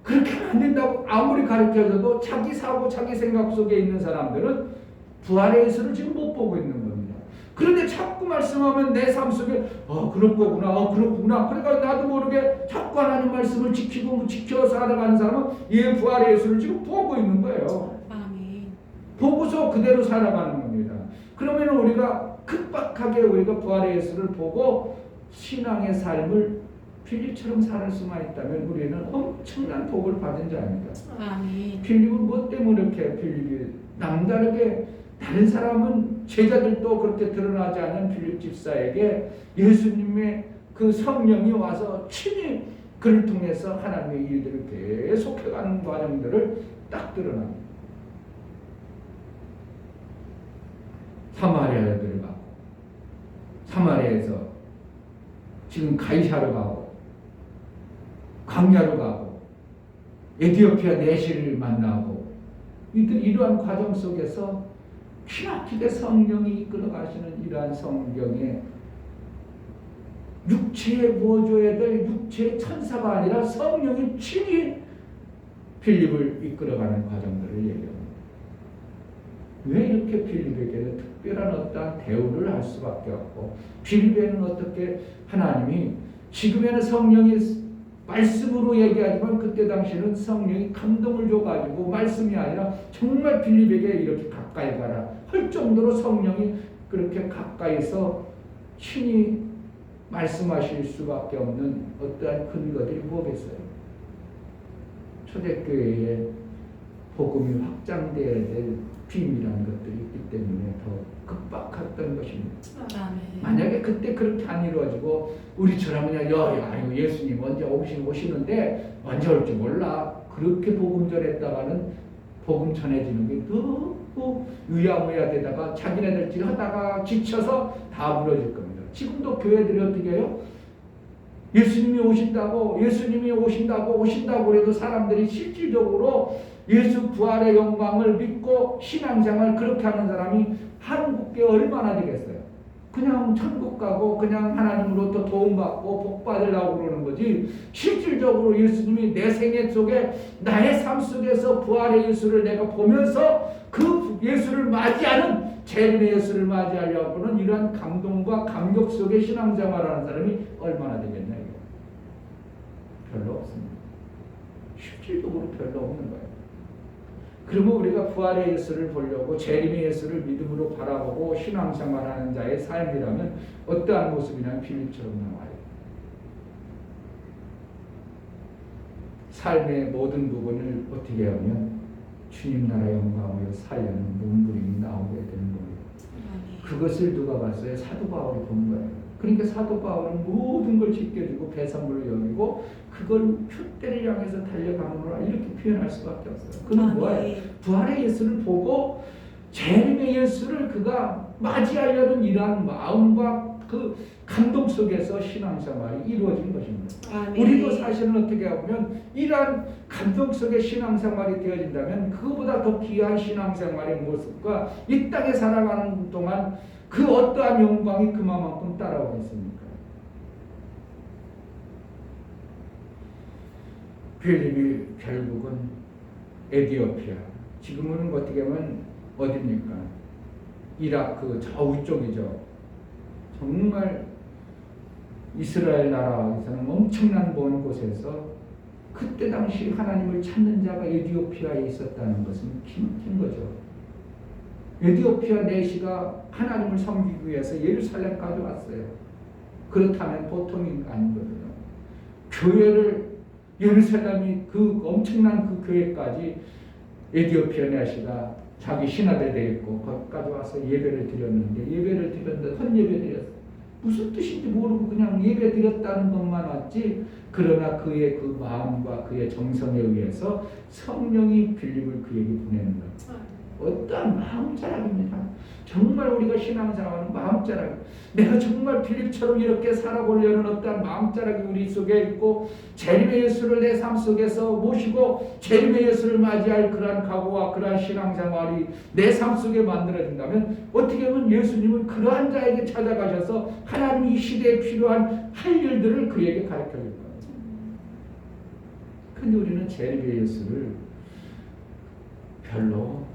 그렇게 안 된다고 아무리 가르쳐줘도 자기 사고 자기 생각 속에 있는 사람들은 부활의 예수를 지금 못 보고 있는 겁니다. 그런데 자꾸 말씀하면 내 삶 속에 그럴 거구나 그렇구나. 그러니까 나도 모르게 자꾸 하나님 말씀을 지켜 살아가는 사람은 이 부활의 예수를 지금 보고 있는 거예요. 아멘. 보고서 그대로 살아가는 겁니다. 그러면 우리가 급박하게 우리가 부활의 예수를 보고 신앙의 삶을 필립처럼 살 수만 있다면 우리는 엄청난 복을 받은 자입니다. 아멘. 필립은 뭐 때문에 이렇게 필립이 남다르게 다른 사람은 제자들도 그렇게 드러나지 않은 필립 집사에게 예수님의 그 성령이 와서 친히 그를 통해서 하나님의 일들을 계속해가는 과정들을 딱 드러납니다. 사마리아에 들어가고 사마리아에서 지금 가이사르 가고 광야로 가고 에티오피아 내시를 만나고 이러한 과정 속에서 기나키게 성령이 이끌어 가시는 이러한 성경에 육체에 모여줘야 될 육체의 천사가 아니라 성령이 친히 필립을 이끌어가는 과정들을 얘기합니다. 왜 이렇게 필립에게는 특별한 어떤 대우를 할 수밖에 없고 필립에는 어떻게 하나님이 지금에는 성령이 말씀으로 얘기하지만 그때 당시에는 성령이 감동을 줘가지고 말씀이 아니라 정말 필립에게 이렇게 가까이 가라 할 정도로 성령이 그렇게 가까이서 친히 말씀하실 수밖에 없는 어떠한 근거들이 뭐겠어요? 초대교회에 복음이 확장되어야 될 비밀이라는 것들이 있기 때문에 더 급박했던 것입니다. 아멘. 만약에 그때 그렇게 안 이루어지고 우리처럼 그냥 아유 예수님 언제 오시는데 언제 올지 몰라 그렇게 복음 전했다가는 복음 전해지는 게 너무 유야무야 되다가 자기네들끼리 하다가 지쳐서 다 무너질 겁니다. 지금도 교회들이 어떻게 해요? 예수님이 오신다고 그래도 사람들이 실질적으로 예수 부활의 영광을 믿고 신앙생활 그렇게 하는 사람이 한국에 얼마나 되겠어요? 그냥 천국 가고 그냥 하나님으로부터 도움받고 복 받으려고 그러는 거지 실질적으로 예수님이 내 생애 속에 나의 삶 속에서 부활의 예수를 내가 보면서 그 예수를 맞이하는 재림의 예수를 맞이하려고는 이러한 감동과 감격 속에 신앙생활하는 사람이 얼마나 되겠나요? 별로 없습니다. 실질적으로 별로 없는 거예요. 그러면 우리가 부활의 예수를 보려고 재림의 예수를 믿음으로 바라보고 신앙생활하는 자의 삶이라면 어떠한 모습이냐면 필립처럼 나와요. 삶의 모든 부분을 어떻게 하면 주님 나라 영광으로 살려는 몸부림이 나오게 되는 거예요. 그것을 누가 봤어요? 사도 바울이 본 거예요. 그러니까 사도 바울은 모든 걸 지켜주고 배선물로 여기고 그걸 표대를 향해서 달려가는구나 이렇게 표현할 수밖에 없어요. 그는 뭐예요? 부활의 예수를 보고 재림의 예수 예수를 그가 맞이하려는 이러한 마음과 그 감동 속에서 신앙생활이 이루어진 것입니다. 아멘. 우리도 사실은 어떻게 보면 이러한 감동 속에 신앙생활이 되어진다면 그거보다 더 귀한 신앙생활의 모습과 이 땅에 살아가는 동안 그 어떠한 영광이 그만큼 따라오겠습니까? 빌립이 결국은 에디오피아, 지금은 어떻게 보면 어디입니까? 이라크 저위쪽이죠. 정말 이스라엘 나라에서는 엄청난 먼 곳에서 그때 당시 하나님을 찾는 자가 에디오피아에 있었다는 것은 기막힌 거죠. 에디오피아 내시가 하나님을 섬기기 위해서 예루살렘까지 왔어요. 그렇다면 보통이 아니거든요. 교회를 예루살렘이 그 엄청난 그 교회까지 에디오피아 내시가 자기 신하들 데리고 거기까지 와서 예배를 드렸는데 헌예배 드렸어요. 무슨 뜻인지 모르고 그냥 예배 드렸다는 것만 왔지. 그러나 그의 그 마음과 그의 정성에 의해서 성령이 빌립을 그에게 보내는 것. 어떠한 마음자랑입니다. 정말 우리가 신앙생활은 마음자랑. 내가 정말 빌립처럼 이렇게 살아보려는 어떠한 마음자랑이 우리 속에 있고 재림의 예수를 내 삶 속에서 모시고 재림의 예수를 맞이할 그러한 각오와 그러한 신앙생활이 내 삶 속에 만들어진다면 어떻게 보면 예수님은 그러한 자에게 찾아가셔서 하나님 이 시대에 필요한 할 일들을 그에게 가르쳐 줄 거예요. 근데 우리는 재림의 예수를 별로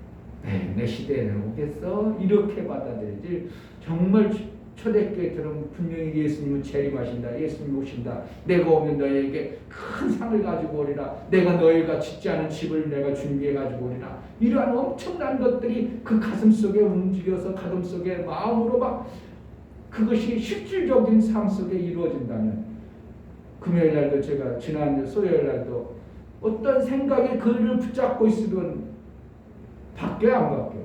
내 시대에는 오겠어? 이렇게 받아들이지. 정말 초대교회처럼 분명히 예수님은 재림하신다. 예수님 오신다. 내가 오면 너에게 큰 상을 가지고 오리라. 내가 너희가 짓지 않은 집을 내가 준비해 가지고 오리라. 이러한 엄청난 것들이 그 가슴 속에 움직여서 가슴 속에 마음으로 막 그것이 실질적인 삶 속에 이루어진다면 금요일 날도 제가 지난 수요일 날도 어떤 생각이 그를 붙잡고 있으면 바뀌어요, 안 바뀌어요?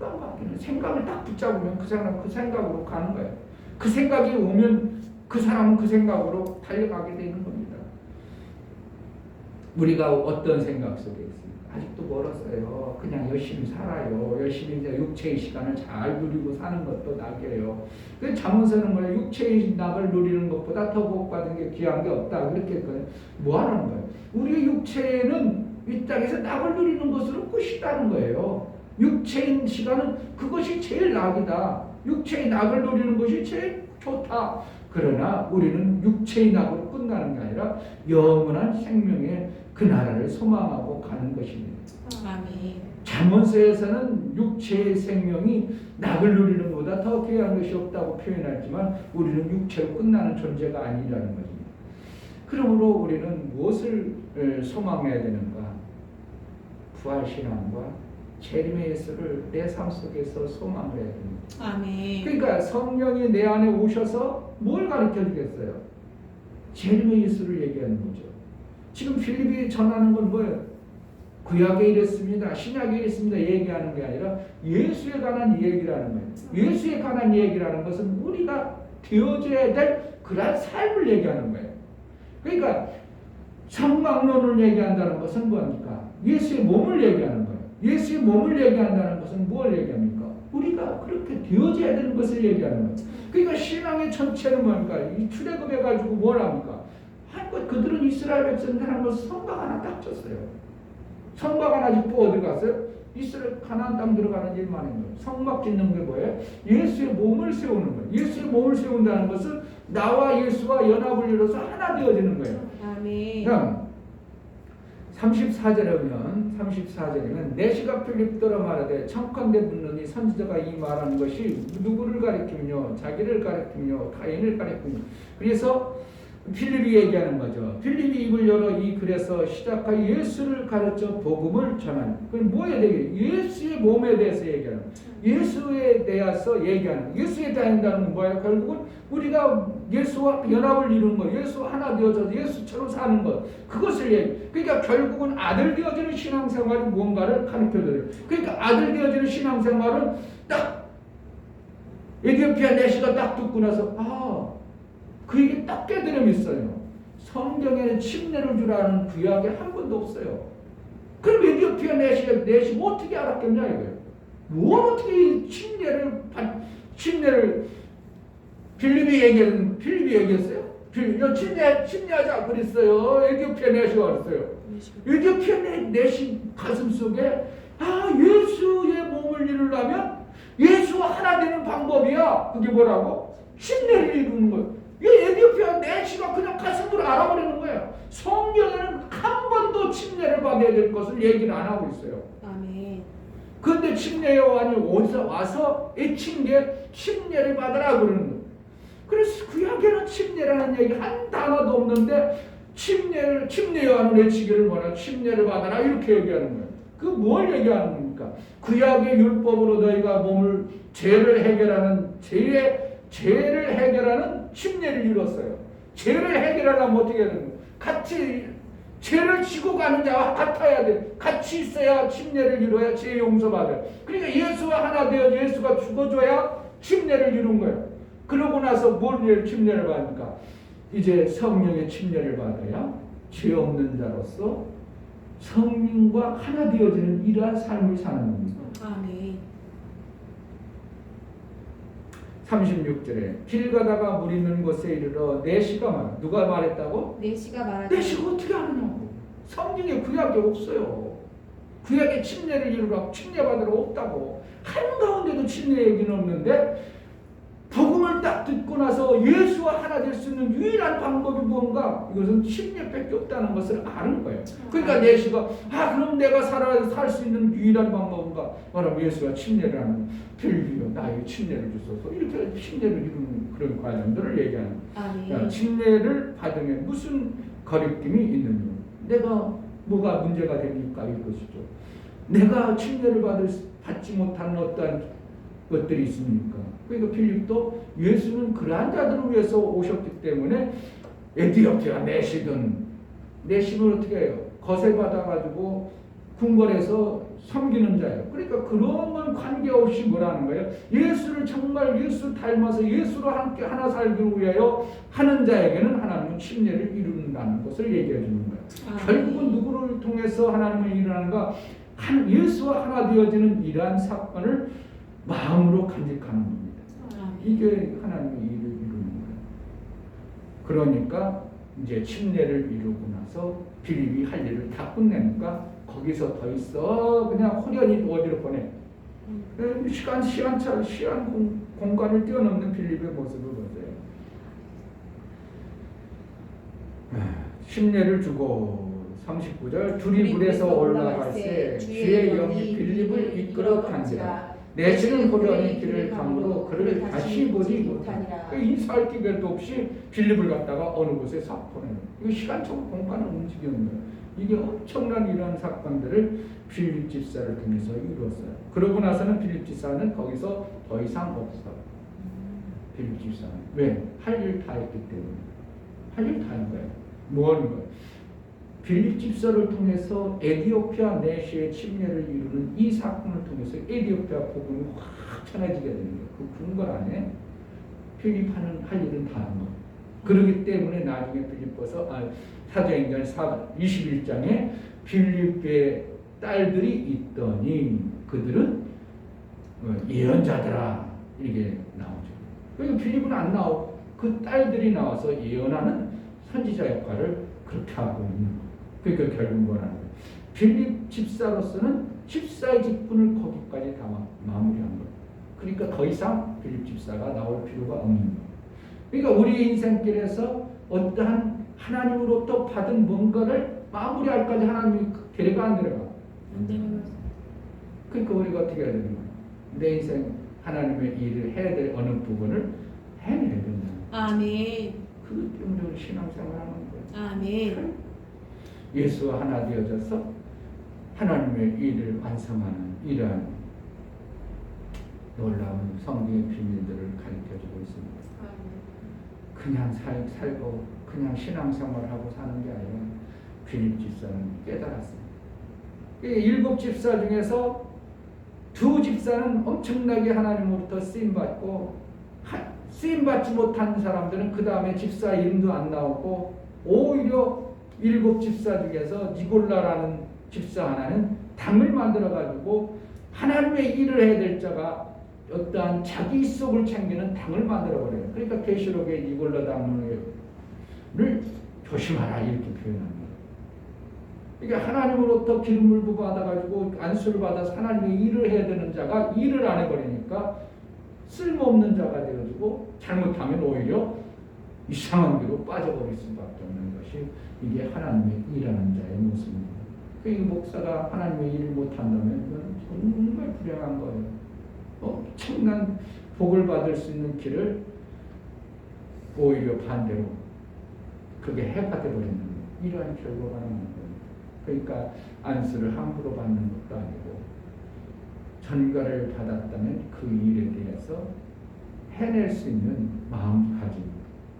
안 바뀌는 생각을 딱 붙잡으면 그 사람 그 생각으로 가는 거예요. 그 생각이 오면 그 사람은 그 생각으로 달려가게 되는 겁니다. 우리가 어떤 생각 속에 있습니까? 아직도 멀었어요. 그냥 열심히 살아요. 열심히 이제 육체의 시간을 잘 누리고 사는 것도 낙이에요. 그 잠언서는 뭐 육체의 낙을 누리는 것보다 더 복받은 게 귀한 게 없다. 그렇게 했거든요. 뭐 하는 거예요? 우리 육체는 이 땅에서 낙을 누리는 것으로 끝이다는 거예요. 육체인 시간은 그것이 제일 낙이다. 육체의 낙을 누리는 것이 제일 좋다. 그러나 우리는 육체의 낙으로 끝나는 게 아니라 영원한 생명의 그 나라를 소망하고 가는 것입니다. 아멘. 잠언서에서는 육체의 생명이 낙을 누리는 것보다 더 귀한 것이 없다고 표현하지만 우리는 육체로 끝나는 존재가 아니라는 것입니다. 그러므로 우리는 무엇을 소망해야 되는가? 부활신앙과 재림의 예수를 내 삶 속에서 소망을 해야 됩니다. 아멘. 그러니까 성령이 내 안에 오셔서 뭘 가르쳐 주겠어요? 재림의 예수를 얘기하는 거죠. 지금 필립이 전하는 건 뭐예요? 구약에 이랬습니다. 신약에 이랬습니다. 얘기하는 게 아니라 예수에 관한 얘기라는 거예요. 예수에 관한 얘기라는 것은 우리가 되어져야 될 그런 삶을 얘기하는 거예요. 그러니까 성막론을 얘기한다는 것은 뭡니까? 예수의 몸을 얘기하는 거예요. 예수의 몸을 얘기한다는 것은 뭘 얘기합니까? 우리가 그렇게 되어져야 되는 것을 얘기하는 거예요. 그러니까 신앙의 전체는 뭡니까? 이 출애굽해가지고 뭘 합니까? 한껏 그들은 이스라엘 백성들 한 것을 성막 하나 딱 쳤어요. 성막 하나 짓고 어디 갔어요? 이스라엘 가나안 땅 들어가는 일만 한 거예요. 성막 짓는 게 뭐예요? 예수의 몸을 세우는 거예요. 예수의 몸을 세운다는 것은 나와 예수와 연합을 이뤄서 하나 되어지는 거예요. 아멘. 그럼 34절이면 내시가 필립더러 말하되 청컨대 묻느니 선지자가 이 말하는 것이 누구를 가리키며 자기를 가리키며 타인을 가리키며 그래서 필립이 얘기하는 거죠. 필립이 입을 열어 이 글에서 시작하여 예수를 가르쳐 복음을 전하는. 그럼 뭐에 대해? 예수의 몸에 대해서 얘기하는. 예수에 대해서 얘기하는. 예수에 대한다는 건 뭐예요? 결국은 우리가 예수와 연합을 이루는 것, 예수와 하나 되어서 예수처럼 사는 것, 그것을 얘기. 그러니까 결국은 아들 되어지는 신앙생활이 뭔가를 가르쳐줘요. 그러니까 아들 되어지는 신앙생활은 딱 에티오피아 내시가 딱 듣고 나서 그에게 딱 깨달음이 있어요. 성경에 침례를 주라는 구약에 한 번도 없어요. 그럼 에티오피아 내시 어떻게 알았겠냐 이거예요. 뭘 어떻게 침례를 빌립이 얘기했어요? 침례하자 그랬어요. 에디오피아 내시가 그랬어요. 에디오피아 내시 가슴 속에 예수의 몸을 이루려면 예수와 하나 되는 방법이야. 그게 뭐라고? 침례를 이루는 거예요. 이 에디오피아 내시가 그냥 가슴으로 알아버리는 거예요. 성경에는 한 번도 침례를 받아야 될 것을 얘기를 안 하고 있어요. 아멘. 그런데 침례 요한이 와서 애친 게 침례를 받으라 그러는 거예요. 그래서 구약에는 침례라는 얘기 한 단어도 없는데 침례 요한을 외치기를 뭐라 침례를 받아라 이렇게 얘기하는 거예요. 그 뭘 얘기하는 겁니까? 구약의 율법으로 너희가 죄를 해결하는 침례를 이뤘어요. 죄를 해결하려면 어떻게 해야 되는 거예요? 같이 죄를 지고 가는 자와 같아야 돼. 같이 있어야 침례를 이루어야 죄 용서받아요. 그러니까 예수와 하나 되어 예수가 죽어줘야 침례를 이룬 거예요. 그러고 나서 뭘 침례를 받으니까 이제 성령의 침례를 받아야 죄 없는 자로서 성령과 하나 되어지는 이러한 삶을 사는 겁니다. 아멘. 36절에 길 가다가 물 있는 곳에 이르러 내시가 말 누가 말했다고? 내시가 말하되 내시가 어떻게 아느냐고. 성경에 구약이 없어요. 구약에 침례를 이루라고 침례 받으러 없다고. 한가운데도 침례 얘기는 없는데 복음을 딱 듣고 나서 예수와 하나 될 수 있는 유일한 방법이 뭔가? 이것은 침례밖에 없다는 것을 아는 거예요. 그러니까 내시가 그럼 내가 살 수 있는 유일한 방법인가? 바로 예수와 침례를 하는 필리요 나에게 침례를 주소서 이렇게 침례를 이루는 그런 과정들을 얘기하는 거예요. 아멘. 침례를 받으면 무슨 거리낌이 있느냐? 내가 뭐가 문제가 됩니까? 이것이죠. 내가 침례를 받지 못하는 어떠한 것들이 있습니까? 그러니까 필립도 예수는 그러한 자들을 위해서 오셨기 때문에 에디오피아 내시는 어떻게 해요? 거세받아가지고 궁궐에서 섬기는 자예요. 그러니까 그런 건 관계없이 뭐라는 거예요? 예수를 정말 예수 닮아서 예수로 함께 하나 살기 위하여 하는 자에게는 하나님은 침례를 이룬다는 것을 얘기해 주는 거예요. 결국은 누구를 통해서 하나님을 일어나는가? 예수와 하나 되어지는 이러한 사건을 마음으로 간직하는 겁니다. 이게 하나님의 일을 이루는 거예요. 그러니까 이제 침례를 이루고 나서 빌립이 할 일을 다 끝내니까 거기서 더 있어 그냥 호련히 어디로 보내. 시간 공간을 뛰어넘는 빌립의 모습을 보세요. 침례를 주고 39절 둘이 물에서 올라갈새 주의 영이 빌립을 이끌어 간지라 내시는 호련히 길을 감으로 그를 다시 보지 못하니라. 인사할 기회도 없이 빌립을 갖다가 어느 곳에 싹 보내는 이거 시간적 공간을 움직이는 거예요. 이게 엄청난 이러한 사건들을 빌립 집사를 통해서 이루었어요. 그러고 나서는 빌립 집사는 거기서 더 이상 없어. 빌립 집사는 왜? 할 일 다 했기 때문에. 할 일 다 한 거예요. 뭐 하는 거예요? 빌립 집사를 통해서 에디오피아 내시의 침례를 이루는 이 사건을 통해서 에디오피아 복음이 확 전해지게 되는 거예요. 그 궁궐 안에 빌립 할 일은 다 한 거예요. 그렇기 때문에 나중에 빌립보서 사도행전 21장에 빌립의 딸들이 있더니 그들은 예언자더라 이렇게 나오죠. 그러니까 빌립은 안 나오고 그 딸들이 나와서 예언하는 선지자 역할을 그렇게 하고 있는 거예요. 그러니까 결국 뭐라는 거예요? 빌립 집사로서는 집사의 직분을 거기까지 다 마무리한 거예요. 그러니까 더 이상 빌립 집사가 나올 필요가 없는 거예요. 그러니까 우리 인생길에서 어떠한 하나님으로부터 받은 뭔가를 마무리할까지 하나님이 데려가 안 데려가? 안 되는 그러니까 우리가 어떻게 해야 되는 거예요? 내 인생 하나님의 일을 해야 될 어느 부분을 해내야 된다. 아멘. 그것 때문에 우리 신앙생활 하는 거예요. 아멘. 예수와 하나 되어져서 하나님의 일을 완성하는 이러한 놀라운 성경의 비밀들을 가르쳐주고 있습니다. 그냥 살고 그냥 신앙생활하고 사는 게 아니라 빌립 집사는 깨달았습니다. 7 집사 중에서 2 집사는 엄청나게 하나님으로부터 쓰임받고 쓰임받지 못한 사람들은 그 다음에 집사 이름도 안 나오고 오히려 7 집사 중에서 니골라라는 집사 하나는 당을 만들어 가지고 하나님의 일을 해야 될 자가 어떠한 자기 속을 챙기는 당을 만들어버려요. 그러니까 계시록의 이골라 당을 조심하라 이렇게 표현합니다. 그러니까 하나님으로부터 기름을 받아가지고 안수를 받아서 하나님의 일을 해야 되는 자가 일을 안 해버리니까 쓸모없는 자가 되어지고 잘못하면 오히려 이상한 길로 빠져버릴 수밖에 없는 것이 이게 하나님의 일하는 자의 모습입니다. 그 목사가 하나님의 일을 못한다면 이건 정말 불행한 거예요. 엄청난 복을 받을 수 있는 길을 오히려 반대로 그게 해가 되어버리는 이러한 결과가 나는 거예요. 그러니까 안수를 함부로 받는 것도 아니고 전가를 받았다면 그 일에 대해서 해낼 수 있는 마음가짐,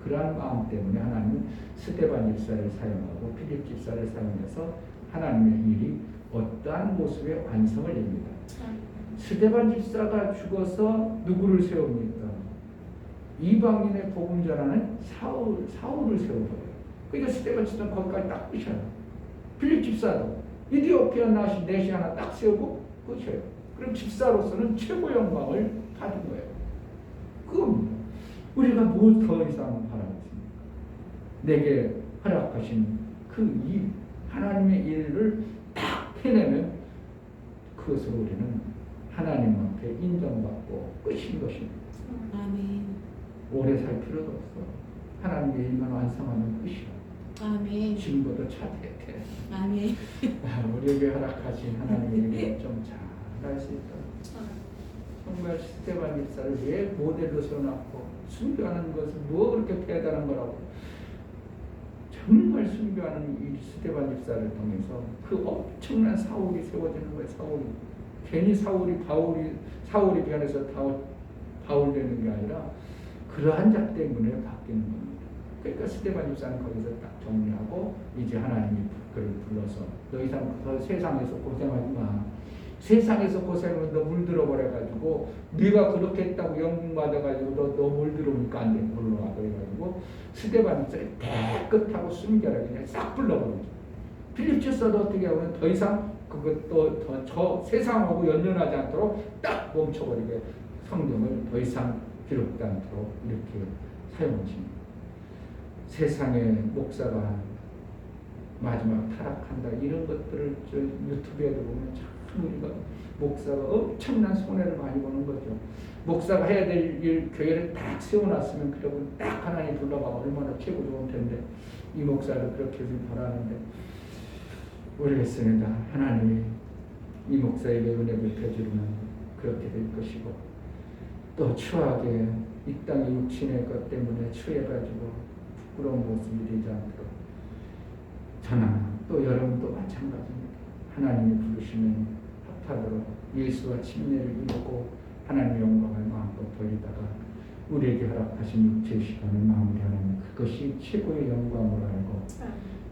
그러한 마음 때문에 하나님은 스데반 집사를 사용하고 필립 집사를 사용해서 하나님의 일이 어떠한 모습의 완성을 입니다. 스데반 집사가 죽어서 누구를 세웁니까? 이방인의 복음 전하는 사울을 세워버려요. 그러니까 스데반 집사는 거기까지 딱 끝이에요. 필립 집사도 이디오피아 내시 하나 딱 세우고 끝이에요. 그럼 집사로서는 최고 영광을 받은 거예요. 그겁니다. 우리가 뭐 더 이상 바라겠습니까? 내게 허락하신 그 일, 하나님의 일을 딱 해내면 그것으로 우리는 하나님 앞에 인정받고 끝인 것입니다. 아멘. 오래 살 필요도 없어. 하나님의 일만 완성하면 끝이야. 아멘. 지금보다 차대해. 아멘. 우리에게 허락하신 하나님의 일을 좀 잘할 수 있다. 정말 스데반 집사를 왜 모델로 세워놨고 순교하는 것은 뭐 그렇게 대단한 거라고. 정말 순교하는 이 스데반 집사를 통해서 그 엄청난 사울이 세워지는 거예요. 사울이 괜히 사울이 변해서 바울 되는 게 아니라 그러한 자 때문에 바뀌는 겁니다. 그러니까 스데반 집사는 거기서 딱 정리하고 이제 하나님이 그를 불러서 더 이상 더 세상에서 고생하지 마. 세상에서 고생을 너 물들어 버려가지고 네가 그렇게 했다고 영광 받아가지고 너 물들어오니까 안 돼. 물러와. 그래가지고 스데반 집사를 깨끗하고 순결하게 그냥 싹 불러버리죠. 필립 집사도 어떻게 하면 더 이상 그것도 저 세상하고 연연하지 않도록 딱 멈춰버리게 성경을 더 이상 기록지 않도록 이렇게 사용하십니다. 세상의 목사가 마지막 타락한다 이런 것들을 유튜브에도 보면 참 우리가 목사가 엄청난 손해를 많이 보는 거죠. 목사가 해야 될 일 교회를 딱 세워놨으면 그러고 딱 하나님 불러가 얼마나 최고 좋은 텐데 이 목사를 그렇게 좀 바라는데 모르겠습니다. 하나님이 이 목사에게 은혜를 베풀면 그렇게 될 것이고 또 추하게 이 땅의 육신의 것 때문에 추해가지고 부끄러운 모습이 되지 않도록 저나 또 여러분도 마찬가지입니다. 하나님이 부르시면 합하도록 예수와 침례를 이루고 하나님의 영광을 마음껏 돌리다가 우리에게 허락하신 육체의 시간을 마무리하는 그것이 최고의 영광으로 알고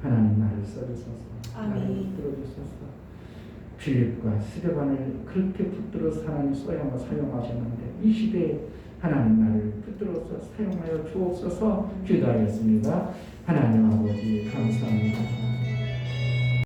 하나님 나를 써주소서. 나를 붙들어주소서. 필립과 스데반을 그렇게 붙들어서 하나님 사용하셨는데 이 시대에 하나님 나를 붙들어서 사용하여 주옵소서 기도하였습니다. 하나님 아버지 감사합니다.